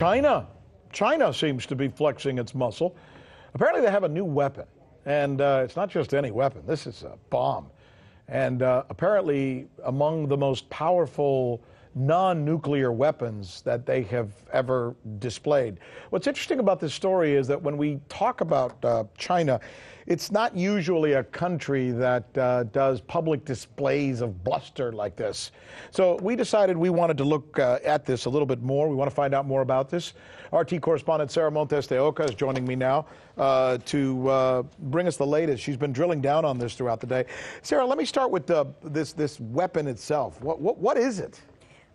China seems to be flexing its muscle. Apparently they have a new weapon, and it's not just any weapon. This is a bomb. And apparently among the most powerful non-nuclear weapons that they have ever displayed. What's interesting about this story is that when we talk about China, it's not usually a country that does public displays of bluster like this. So we decided we wanted to look at this a little bit more. We want to find out more about this. RT correspondent Sarah Montes de Oca is joining me now to bring us the latest. She's been drilling down on this throughout the day. Sarah, let me start with this weapon itself. What is it?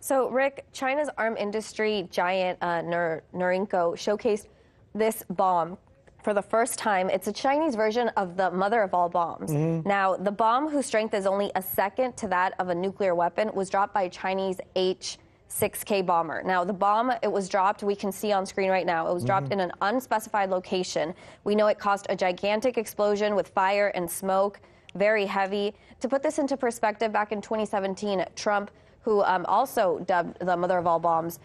So, Rick, China's arm industry giant Norinco showcased this bomb for the first time. It's a Chinese version of the mother of all bombs. Now, the bomb, whose strength is only a second to that of a nuclear weapon, was dropped by a Chinese H-6K bomber. Now, the bomb, it was dropped, we can see on screen right now, it was dropped in an unspecified location. We know it caused a gigantic explosion with fire and smoke, very heavy. To put this into perspective, back in 2017, Trump, who also dubbed the mother of all bombs,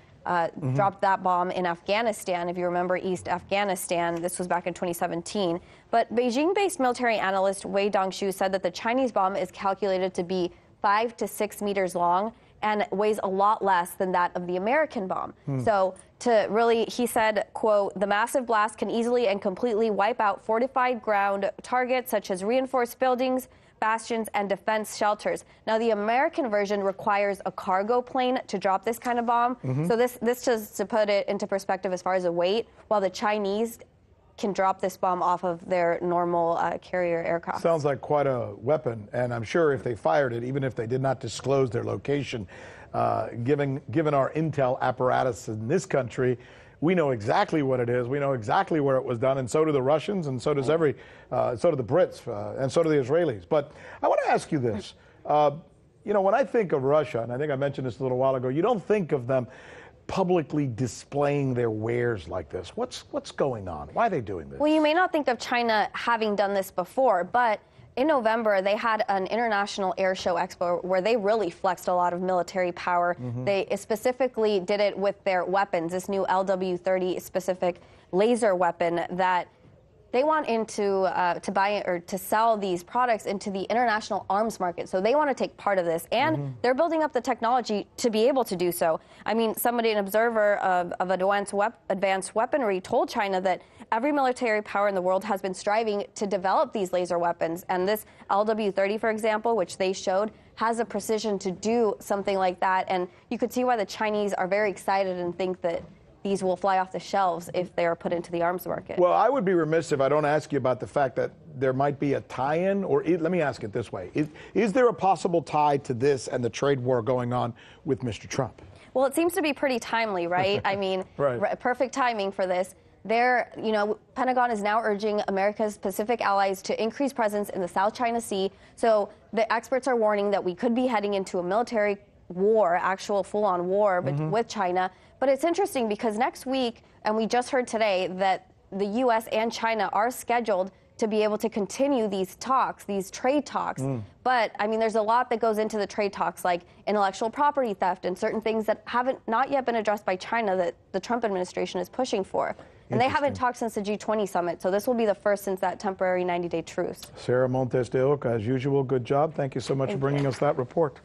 dropped that bomb in Afghanistan. If you remember East Afghanistan, this was back in 2017. But Beijing-based military analyst Wei Dongshu said that the Chinese bomb is calculated to be 5 to 6 meters long and weighs a lot less than that of the American bomb. So he said, quote, the massive blast can easily and completely wipe out fortified ground targets such as reinforced buildings, bastions, and defense shelters. Now, the American version requires a cargo plane to drop this kind of bomb. So this just to put it into perspective as far as the weight, while the Chinese can drop this bomb off of their normal carrier aircraft. Sounds like quite a weapon, and I'm sure if they fired it, even if they did not disclose their location, given our intel apparatus in this country, we know exactly what it is. We know exactly where it was done, and so do the Russians, and so does so do the Brits, and so do the Israelis. But I want to ask you this. You know, when I think of Russia, and I think I mentioned this a little while ago, you don't think of them publicly displaying their wares like this. What's going on? Why are they doing this? Well, you may not think of China having done this before, but in November, they had an international air show expo where they really flexed a lot of military power. They specifically did it with their weapons, this new LW-30 specific laser weapon that they want to buy or to sell these products into the international arms market. So they want to take part of this, and they're building up the technology to be able to do so. I mean, an observer of advanced weaponry told China that every military power in the world has been striving to develop these laser weapons. And this LW-30, for example, which they showed, has a precision to do something like that. And you could see why the Chinese are very excited and think that these will fly off the shelves if they are put into the arms market. Well, I would be remiss if I don't ask you about the fact that there might be a tie-in, or let me ask it this way. Is there a possible tie to this and the trade war going on with Mr. Trump? Well, it seems to be pretty timely, right? I mean, perfect timing for this. Pentagon is now urging America's Pacific allies to increase presence in the South China Sea. So the experts are warning that we could be heading into a military war, actual full-on war with China. But it's interesting because next week, and we just heard today that the U.S. and China are scheduled to be able to continue these talks, these trade talks. But, I mean, there's a lot that goes into the trade talks, like intellectual property theft and certain things that not yet been addressed by China that the Trump administration is pushing for. And they haven't talked since the G20 summit, so this will be the first since that temporary 90-day truce. Sarah Montes de Oca, as usual, good job. Thank you so much for bringing us that report.